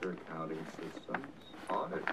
Your accounting systems, audit.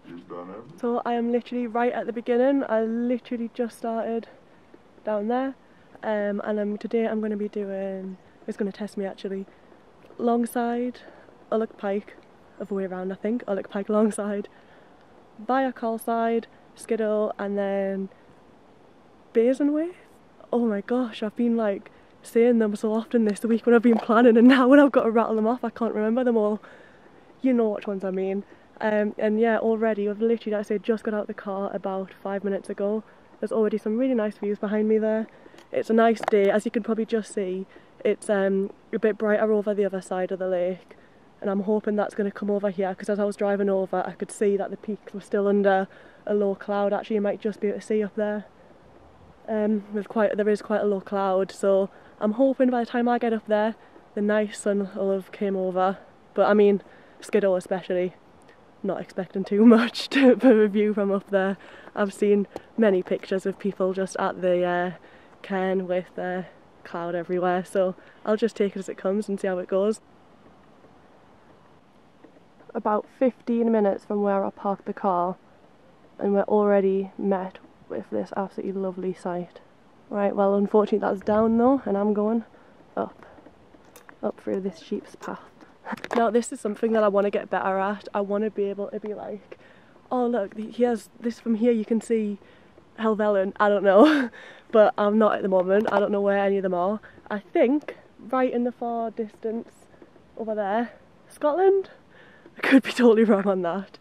You've done everything. So I am literally right at the beginning. I literally just started down there, and today I'm going to be doing, it's going to test me actually, Longside, Ullock Pike, other way around I think, Ullock Pike, Longside, Bakestall, Skiddaw, and then Wainwright. Oh my gosh, I've been like saying them so often this week when I've been planning, and now when I've got to rattle them off I can't remember them all. You know which ones I mean. And yeah, already I've literally, like I say, just got out of the car about 5 minutes ago. There's already some really nice views behind me there. It's a nice day, as you can probably just see. It's a bit brighter over the other side of the lake, and I'm hoping that's going to come over here, because as I was driving over I could see that the peaks were still under a low cloud. Actually you might just be able to see up there. There is quite a low cloud, so I'm hoping by the time I get up there the nice sun will have came over. But I mean, Skiddaw especially, not expecting too much for a view from up there. I've seen many pictures of people just at the cairn with cloud everywhere, so I'll just take it as it comes and see how it goes. About 15 minutes from where I parked the car, and we're already met with this absolutely lovely sight. Right, well unfortunately that's down though, and I'm going up through this sheep's path. Now this is something that I want to get better at. I want to be able to be like, oh look, here's this, from here you can see Helvellyn, I don't know, but I'm not at the moment. I don't know where any of them are. I think right in the far distance over there, Scotland? I could be totally wrong on that,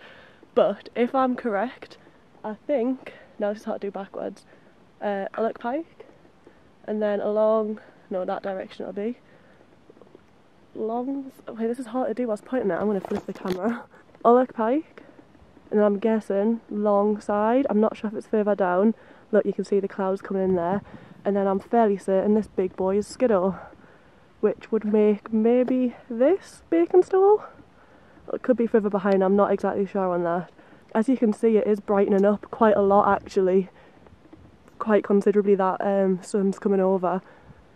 but if I'm correct, I think, now this is hard to do backwards, Ullock Pike, and then along, no, that direction it'll be, okay, this is hard to do whilst pointing it, I'm going to flip the camera. Ullock Pike, and then I'm guessing Longside, I'm not sure if it's further down, look you can see the clouds coming in there, and then I'm fairly certain this big boy is Skiddaw, which would make maybe this Bakestall? It could be further behind, I'm not exactly sure on that. As you can see it is brightening up quite a lot actually, quite considerably, that sun's coming over,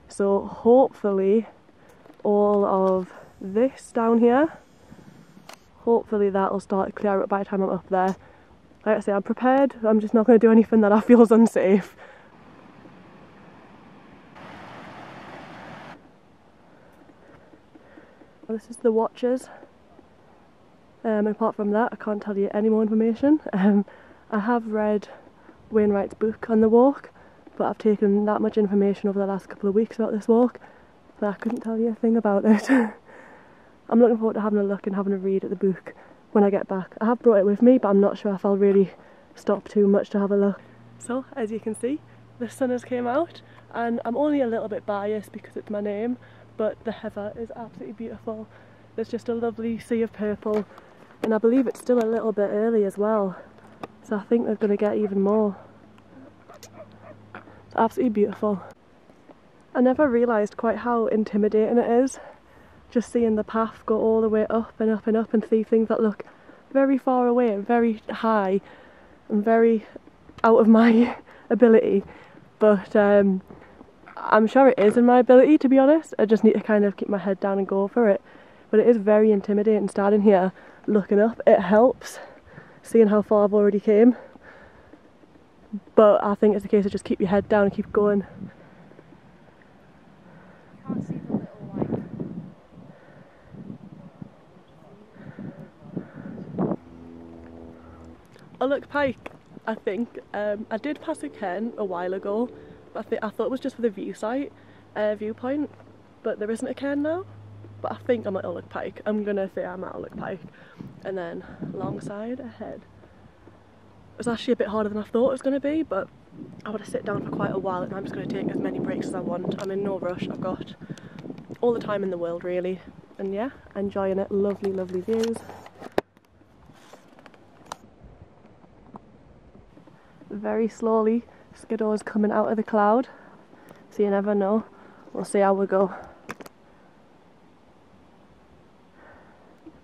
so hopefully all of this down here, hopefully that'll start to clear up by the time I'm up there. Like I say, I'm prepared, I'm just not going to do anything that I feel is unsafe. Well, this is the Watchers. Apart from that I can't tell you any more information. I have read Wainwright's book on the walk, but I've taken that much information over the last couple of weeks about this walk that I couldn't tell you a thing about it. I'm looking forward to having a look and having a read at the book when I get back. I have brought it with me, but I'm not sure if I'll really stop too much to have a look. So, as you can see, the sun has came out, and I'm only a little bit biased because it's my name, but the heather is absolutely beautiful. There's just a lovely sea of purple, and I believe it's still a little bit early as well, so I think they're going to get even more. It's absolutely beautiful. I never realised quite how intimidating it is, just seeing the path go all the way up and up and up and see things that look very far away and very high and very out of my ability. But I'm sure it is in my ability, to be honest. I just need to kind of keep my head down and go for it. But it is very intimidating standing here looking up. It helps seeing how far I've already came, but I think it's a case of just keep your head down and keep going. Can't see the little light. Ullock Pike, I think. I did pass a cairn a while ago, but I thought it was just for the viewpoint, but there isn't a cairn now. But I think I'm at Ullock Pike. I'm gonna say I'm at Ullock Pike. And then Longside ahead. It was actually a bit harder than I thought it was gonna be, but I want to sit down for quite a while and I'm just gonna take as many breaks as I want. I'm in no rush, I've got all the time in the world really. And yeah, enjoying it. Lovely, lovely views. Very slowly, Skiddaw is coming out of the cloud. So you never know. We'll see how we go.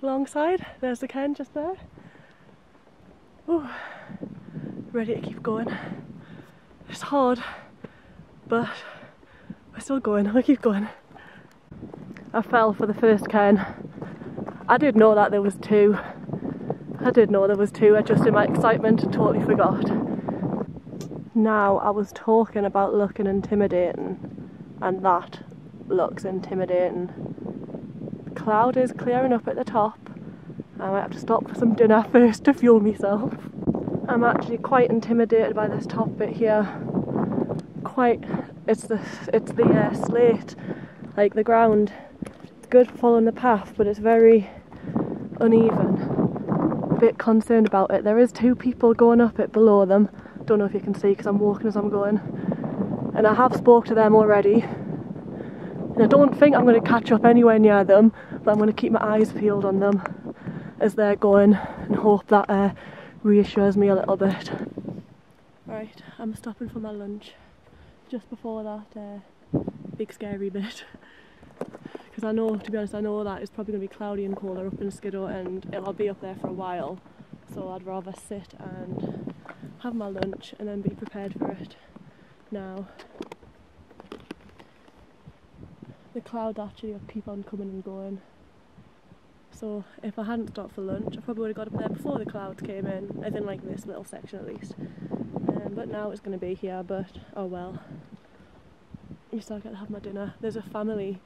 Longside, there's the cairn just there. Ooh, ready to keep going. It's hard, but we're still going, we'll keep going. I fell for the first cairn. I did know that there was two. I just in my excitement totally forgot. Now I was talking about looking intimidating, and that looks intimidating. The cloud is clearing up at the top. I might have to stop for some dinner first to fuel myself. I'm actually quite intimidated by this top bit here. It's the slate, like the ground. It's good for following the path, but it's very uneven. A bit concerned about it. There is two people going up it below them. Don't know if you can see because I'm walking as I'm going. And I have spoke to them already. And I don't think I'm going to catch up anywhere near them, but I'm going to keep my eyes peeled on them as they're going and hope that reassures me a little bit. Right, I'm stopping for my lunch just before that big scary bit. Because I know, to be honest, I know that it's probably going to be cloudy and colder up in Skiddaw and I'll be up there for a while. So I'd rather sit and have my lunch and then be prepared for it now. The clouds actually keep on coming and going. So if I hadn't stopped for lunch, I probably would have got up there before the clouds came in, as in like this little section at least. But now it's going to be here, but oh well. I still get to have my dinner. There's a family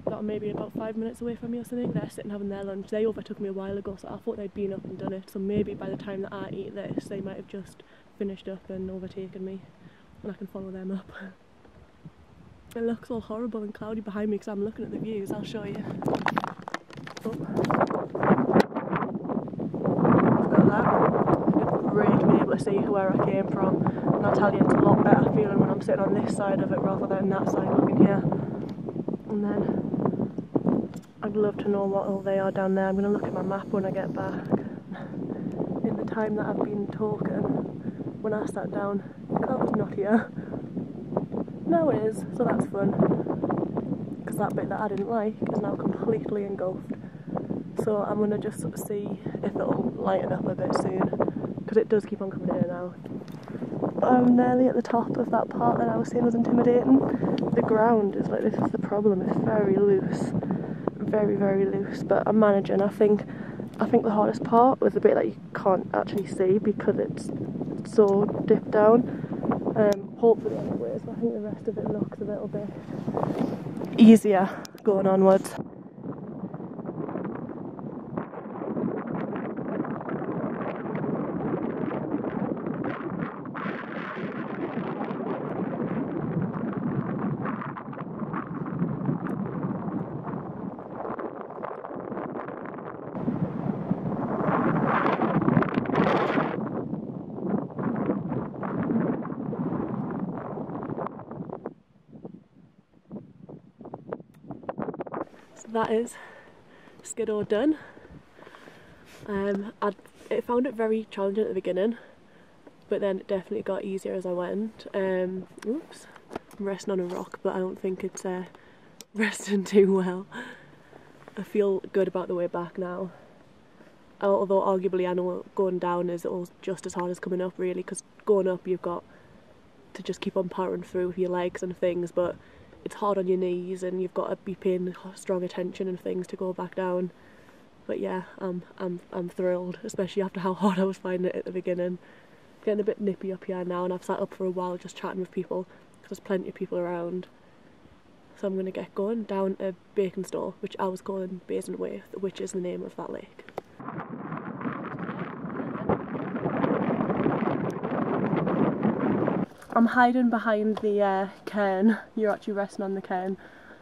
that are maybe about 5 minutes away from me or something. They're sitting having their lunch. They overtook me a while ago, so I thought they'd been up and done it. So maybe by the time that I eat this, they might have just finished up and overtaken me, and I can follow them up. It looks all horrible and cloudy behind me because I'm looking at the views. I'll show you. Oh. Got that. It's great being able to see where I came from, and I'll tell you it's a lot better feeling when I'm sitting on this side of it rather than that side looking here. And then I'd love to know what all they are down there. I'm going to look at my map when I get back. In the time that I've been talking, when I sat down, the cloud was not here. Now it is, so that's fun. Because that bit that I didn't like is now completely engulfed. So I'm going to just see if it'll lighten up a bit soon. Because it does keep on coming in and out. I'm nearly at the top of that part that I was saying was intimidating. The ground is like, this is the problem, it's very loose. Very, very loose, but I'm managing. I think the hardest part was the bit that you can't actually see because it's so dipped down. Hopefully anyways, but I think the rest of it looks a little bit easier going onwards. So that is Skiddaw done. I found it very challenging at the beginning, but then it definitely got easier as I went. Oops, I'm resting on a rock, but I don't think it's resting too well. I feel good about the way back now. Although arguably I know going down is all just as hard as coming up really, because going up you've got to just keep on powering through with your legs and things, but it's hard on your knees and you've got to be paying strong attention and things to go back down. But yeah, I'm thrilled, especially after how hard I was finding it at the beginning. Getting a bit nippy up here now, and I've sat up for a while just chatting with people because there's plenty of people around. So I'm going to get going down a Bakestall, which I was calling Wainwright, which is the name of that lake. I'm hiding behind the cairn. You're actually resting on the cairn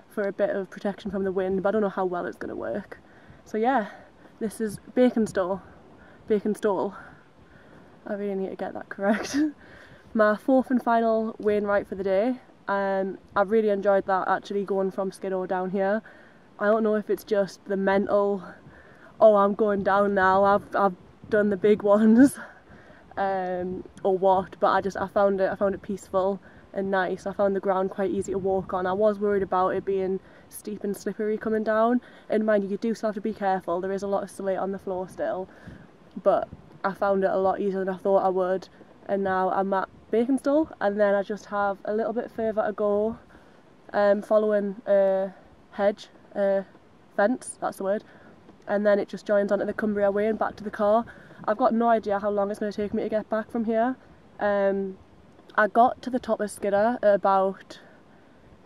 for a bit of protection from the wind, but I don't know how well it's going to work. So yeah, this is Bakestall. I really need to get that correct. My fourth and final Wainwright for the day. I've really enjoyed that, actually, going from Skiddaw down here. I don't know if it's just the mental, oh I'm going down now, I've done the big ones, or what, but I found it peaceful and nice. I found the ground quite easy to walk on. I was worried about it being steep and slippery coming down, and mind you do still have to be careful, there is a lot of slate on the floor still, but I found it a lot easier than I thought I would. And now I'm at Bakestall, and then I just have a little bit further to go, following hedge, fence, that's the word, and then it just joins onto the Cumbria Way and back to the car. I've got no idea how long it's going to take me to get back from here. I got to the top of Skiddaw at about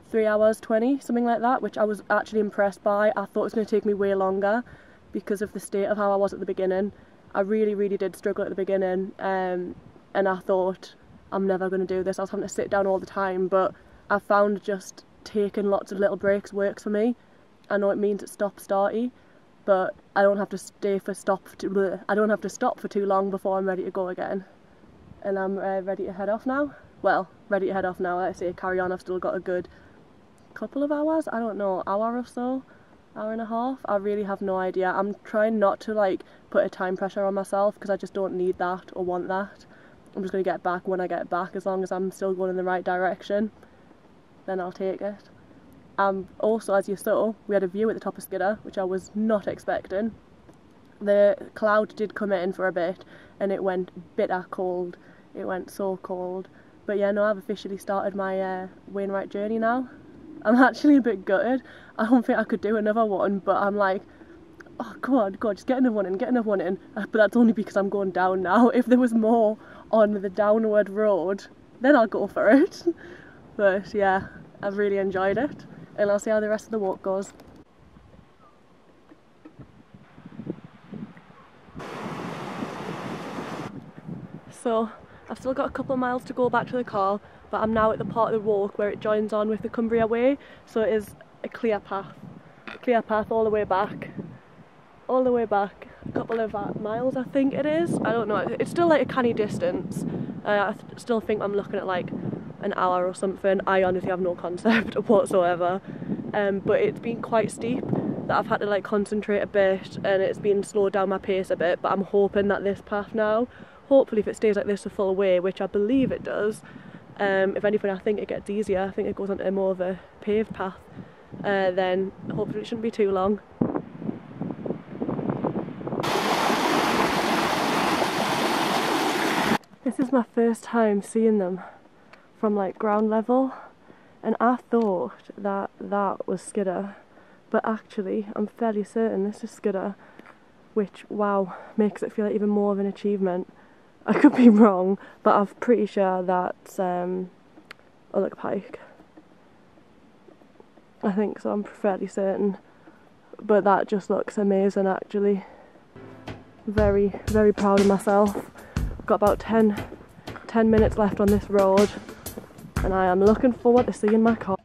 3 hours 20, something like that, which I was actually impressed by. I thought it was going to take me way longer because of the state of how I was at the beginning. I really did struggle at the beginning, and I thought, I'm never going to do this. I was having to sit down all the time, but I found just taking lots of little breaks works for me. I know it means it's stop-starty, but I don't have to stop for too long before I'm ready to go again. And I'm ready to head off now. Well, ready to head off now. Like I say, carry on. I've still got a good couple of hours. I don't know, hour or so, hour and a half. I really have no idea. I'm trying not to like put a time pressure on myself because I just don't need that or want that. I'm just going to get back when I get back. As long as I'm still going in the right direction, then I'll take it. Also, as you saw, we had a view at the top of Skiddaw, which I was not expecting. The cloud did come in for a bit and it went bitter cold. It went so cold. But yeah, no, I've officially started my Wainwright journey now. I'm actually a bit gutted. I don't think I could do another one, but I'm like, oh God, just get another one in. But that's only because I'm going down now. If there was more on the downward road, then I'll go for it. But yeah, I've really enjoyed it, and I'll see how the rest of the walk goes. So I've still got a couple of miles to go back to the car, but I'm now at the part of the walk where it joins on with the Cumbria Way, so it is a clear path all the way back, a couple of miles I think it is. I don't know, it's still like a canny distance. I still think I'm looking at like an hour or something. I honestly have no concept whatsoever, but it's been quite steep that I've had to like concentrate a bit, and it's been slowed down my pace a bit. But I'm hoping that this path now, hopefully if it stays like this the full way, which I believe it does, if anything I think it gets easier. I think it goes onto more of a paved path, then hopefully it shouldn't be too long. This is my first time seeing them from like ground level, and I thought that was Skiddaw, but actually I'm fairly certain this is Skiddaw, which, wow, makes it feel like even more of an achievement. I could be wrong, but I'm pretty sure that's Ullock Pike. I think so, I'm fairly certain. But that just looks amazing actually. Very proud of myself. I've got about 10 minutes left on this road, and I am looking forward to seeing my car.